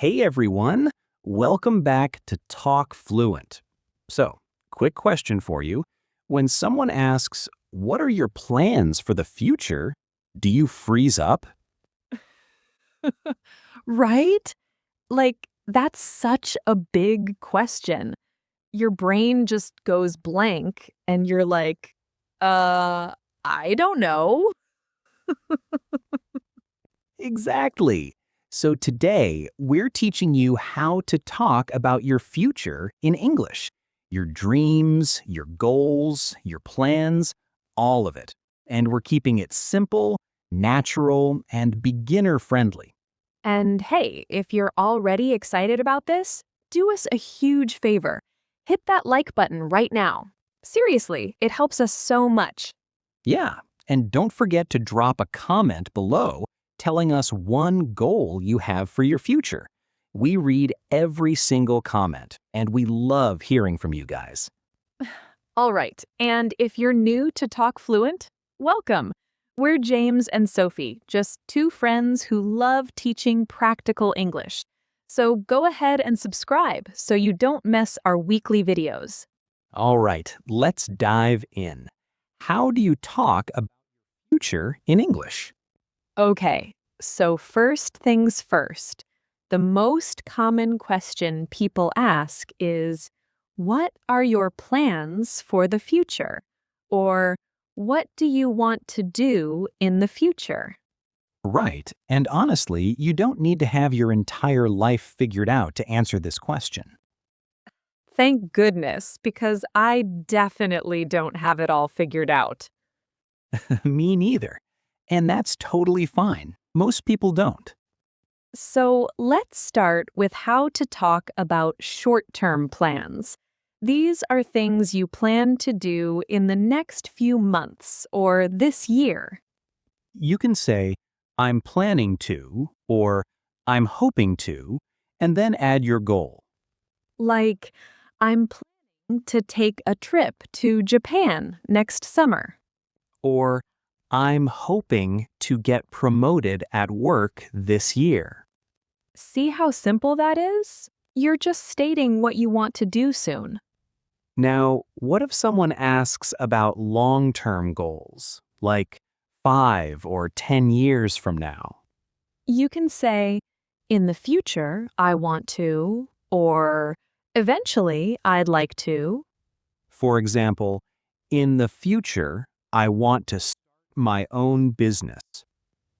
Hey everyone, welcome back to Talk Fluent. So, quick question for you. When someone asks, what are your plans for the future? Do you freeze up? Right? That's such a big question. Your brain just goes blank, and you're like, uh, I don't know. Exactly. So today, we're teaching you how to talk about your future in English. Your dreams, your goals, your plans, all of it. And we're keeping it simple, natural, and beginner-friendly. And hey, if you're already excited about this, do us a huge favor. Hit that like button right now. Seriously, it helps us so much. Yeah, and don't forget to drop a comment below telling us one goal you have for your future. We read every single comment, and we love hearing from you guys. All right, and if you're new to Talk Fluent, welcome. We're James and Sophie, just two friends who love teaching practical English. So go ahead and subscribe so you don't miss our weekly videos. All right, let's dive in. How do you talk about future in English? Okay, so first things first. The most common question people ask is, what are your plans for the future? Or, what do you want to do in the future? Right, and honestly, you don't need to have your entire life figured out to answer this question. Thank goodness, because I definitely don't have it all figured out. Me neither. And that's totally fine. Most people don't. So let's start with how to talk about short-term plans. These are things you plan to do in the next few months or this year. You can say, I'm planning to, or I'm hoping to, and then add your goal. Like, I'm planning to take a trip to Japan next summer. Or, I'm hoping to get promoted at work this year. See how simple that is? You're just stating what you want to do soon. Now, what if someone asks about long-term goals, like 5 or 10 years from now? You can say, in the future, I want to, or eventually, I'd like to. For example, in the future, I want to start my own business.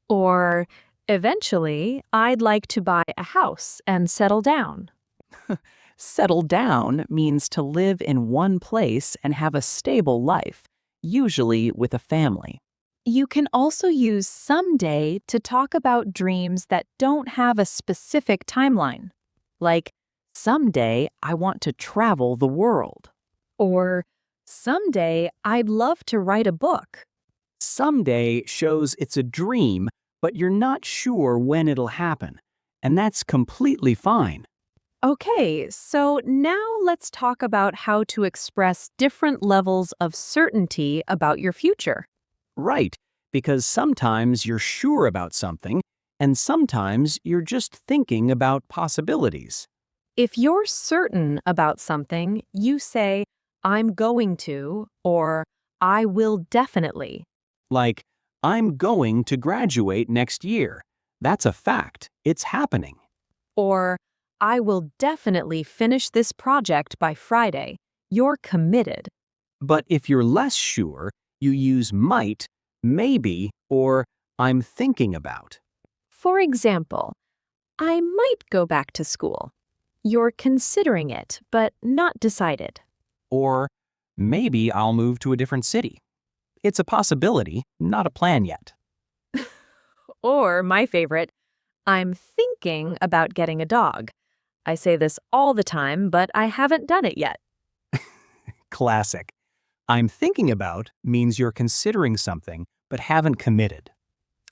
Or, eventually, I'd like to buy a house and settle down. Settle down means to live in one place and have a stable life, usually with a family. You can also use someday to talk about dreams that don't have a specific timeline. Like, someday I want to travel the world. Or, someday I'd love to write a book. Someday shows it's a dream, but you're not sure when it'll happen. And that's completely fine. Okay, so now let's talk about how to express different levels of certainty about your future. Right, because sometimes you're sure about something, and sometimes you're just thinking about possibilities. If you're certain about something, you say, I'm going to, or I will definitely. Like, I'm going to graduate next year. That's a fact. It's happening. Or, I will definitely finish this project by Friday. You're committed. But if you're less sure, you use might, maybe, or I'm thinking about. For example, I might go back to school. You're considering it, but not decided. Or maybe I'll move to a different city. It's a possibility, not a plan yet. Or, my favorite, I'm thinking about getting a dog. I say this all the time, but I haven't done it yet. Classic. I'm thinking about means you're considering something but haven't committed.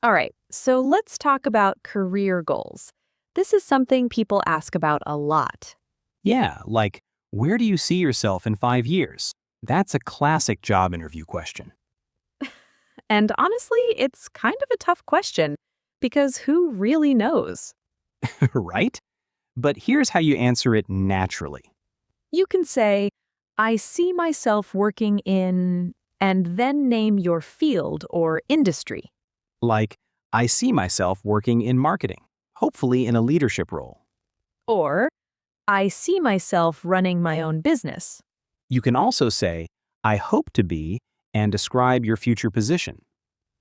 All right, so let's talk about career goals. This is something people ask about a lot. Yeah, like, where do you see yourself in 5 years? That's a classic job interview question. And honestly, it's kind of a tough question because who really knows? Right? But here's how you answer it naturally. You can say, I see myself working in, and then name your field or industry. Like, I see myself working in marketing, hopefully in a leadership role. Or, I see myself running my own business. You can also say, I hope to be, and describe your future position.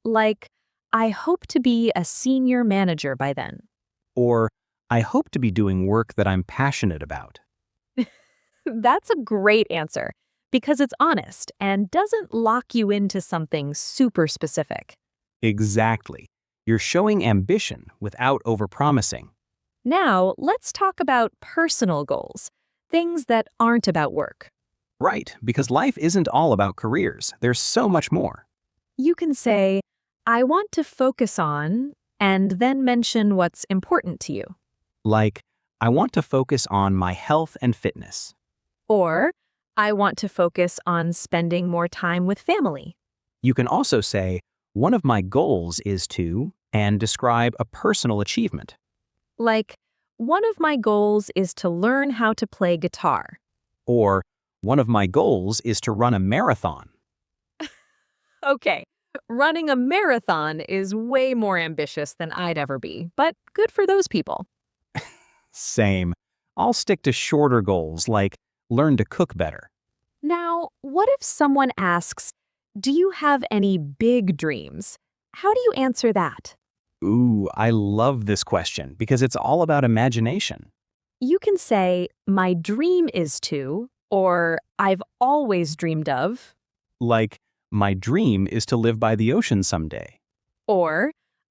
Like, I hope to be a senior manager by then. Or, I hope to be doing work that I'm passionate about. That's a great answer because it's honest and doesn't lock you into something super specific. Exactly. You're showing ambition without overpromising. Now, let's talk about personal goals, things that aren't about work. Right, because life isn't all about careers. There's so much more. You can say, I want to focus on, and then mention what's important to you. Like, I want to focus on my health and fitness. Or, I want to focus on spending more time with family. You can also say, one of my goals is to, and describe a personal achievement. Like, one of my goals is to learn how to play guitar. Or, one of my goals is to run a marathon. Okay, running a marathon is way more ambitious than I'd ever be, but good for those people. Same. I'll stick to shorter goals like learn to cook better. Now, what if someone asks, do you have any big dreams? How do you answer that? Ooh, I love this question because it's all about imagination. You can say, my dream is to, or I've always dreamed of, Like, my dream is to live by the ocean someday. or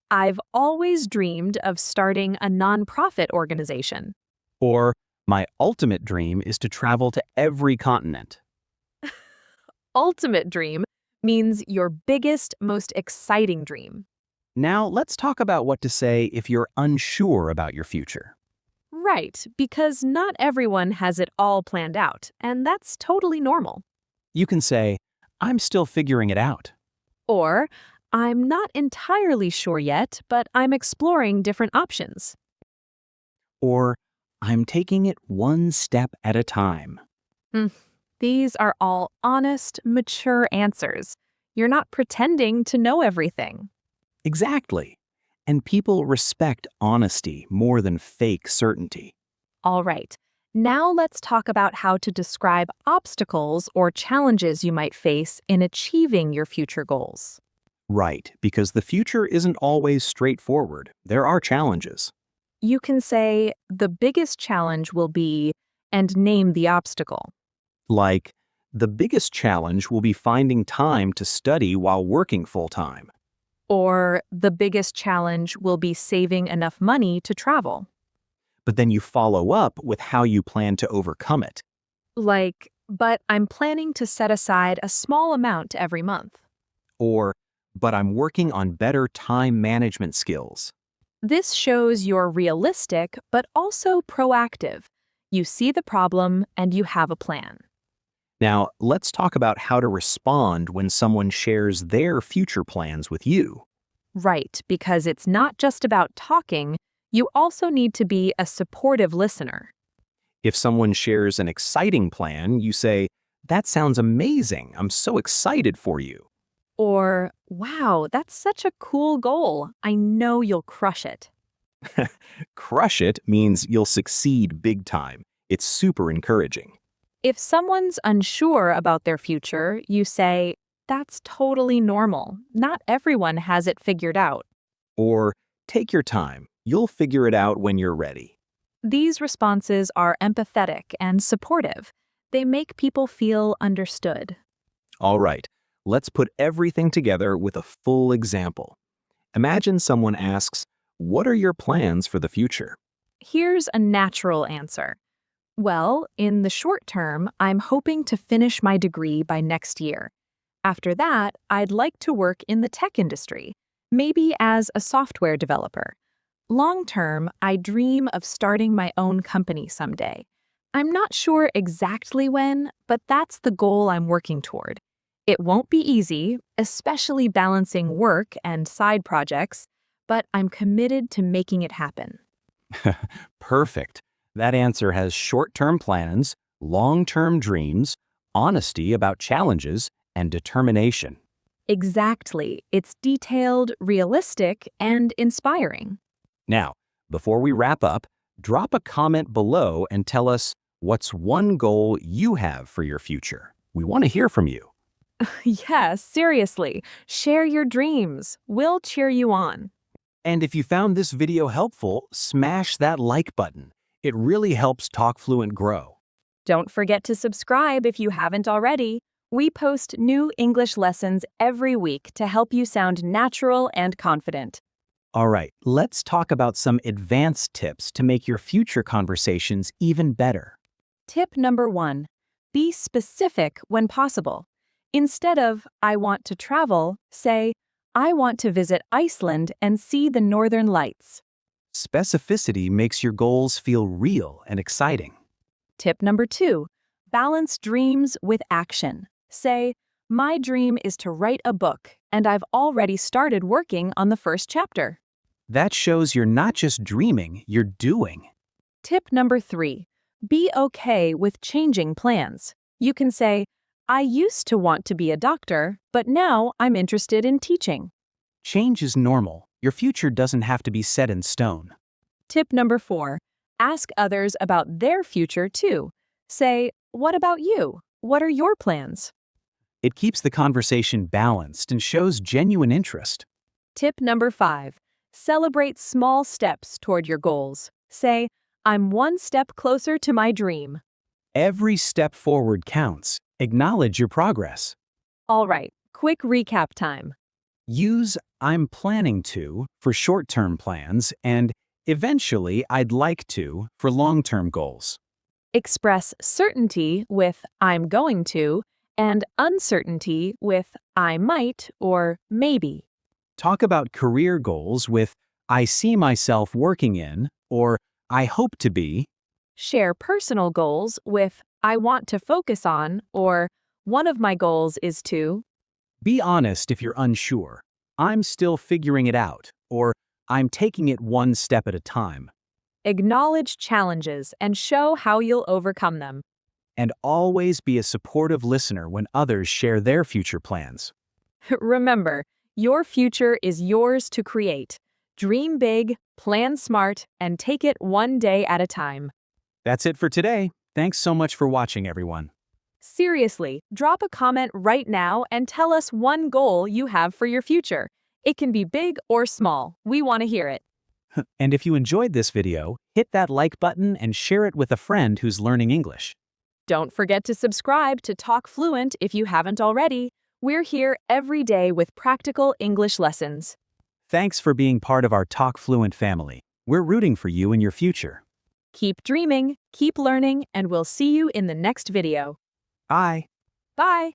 I've always dreamed of starting a nonprofit organization. Or, my ultimate dream is to travel to every continent. Ultimate dream means your biggest, most exciting dream. Now, let's talk about what to say if you're unsure about your future. Right, because not everyone has it all planned out, and that's totally normal. You can say, I'm still figuring it out. Or, I'm not entirely sure yet, but I'm exploring different options. Or, I'm taking it one step at a time. These are all honest, mature answers. You're not pretending to know everything. Exactly. And people respect honesty more than fake certainty. All right, now let's talk about how to describe obstacles or challenges you might face in achieving your future goals. Right, because the future isn't always straightforward. There are challenges. You can say, the biggest challenge will be, and name the obstacle. Like, the biggest challenge will be finding time to study while working full-time. Or, the biggest challenge will be saving enough money to travel. But then you follow up with how you plan to overcome it. Like, but I'm planning to set aside a small amount every month. Or, but I'm working on better time management skills. This shows you're realistic, but also proactive. You see the problem and you have a plan. Now, let's talk about how to respond when someone shares their future plans with you. Right, because it's not just about talking, you also need to be a supportive listener. If someone shares an exciting plan, you say, that sounds amazing. I'm so excited for you. Or, wow, that's such a cool goal. I know you'll crush it. Crush it means you'll succeed big time. It's super encouraging. If someone's unsure about their future, you say, that's totally normal. Not everyone has it figured out. Or, take your time. You'll figure it out when you're ready. These responses are empathetic and supportive. They make people feel understood. All right, let's put everything together with a full example. Imagine someone asks, what are your plans for the future? Here's a natural answer. Well, in the short term, I'm hoping to finish my degree by next year. After that, I'd like to work in the tech industry, maybe as a software developer. Long term, I dream of starting my own company someday. I'm not sure exactly when, but that's the goal I'm working toward. It won't be easy, especially balancing work and side projects, but I'm committed to making it happen. Perfect. That answer has short-term plans, long-term dreams, honesty about challenges, and determination. Exactly. It's detailed, realistic, and inspiring. Now, before we wrap up, drop a comment below and tell us what's one goal you have for your future. We want to hear from you. Yes, seriously. Share your dreams. We'll cheer you on. And if you found this video helpful, smash that like button. It really helps TalkFluent grow. Don't forget to subscribe if you haven't already. We post new English lessons every week to help you sound natural and confident. All right, let's talk about some advanced tips to make your future conversations even better. Tip number 1. Be specific when possible. Instead of, I want to travel, say, I want to visit Iceland and see the northern lights. Specificity makes your goals feel real and exciting. Tip number 2. Balance dreams with action. Say, my dream is to write a book, and I've already started working on the first chapter. That shows you're not just dreaming, you're doing. Tip number 3. Be okay with changing plans. You can say, I used to want to be a doctor, but now I'm interested in teaching. Change is normal. Your future doesn't have to be set in stone. Tip number 4. Ask others about their future too. Say, what about you? What are your plans? It keeps the conversation balanced and shows genuine interest. Tip number 5. Celebrate small steps toward your goals. Say, I'm one step closer to my dream. Every step forward counts. Acknowledge your progress. All right, quick recap time. Use I'm planning to for short-term plans and eventually I'd like to for long-term goals. Express certainty with I'm going to and uncertainty with I might or maybe. Talk about career goals with I see myself working in or I hope to be. Share personal goals with I want to focus on or one of my goals is to. Be honest if you're unsure. I'm still figuring it out or I'm taking it one step at a time. Acknowledge challenges and show how you'll overcome them. And always be a supportive listener when others share their future plans. Remember, your future is yours to create. Dream big, plan smart, and take it one day at a time. That's it for today. Thanks so much for watching, everyone. Seriously, drop a comment right now and tell us one goal you have for your future. It can be big or small. We want to hear it. And if you enjoyed this video, hit that like button and share it with a friend who's learning English. Don't forget to subscribe to TalkFluent if you haven't already. We're here every day with practical English lessons. Thanks for being part of our TalkFluent family. We're rooting for you in your future. Keep dreaming, keep learning, and we'll see you in the next video. Bye. Bye!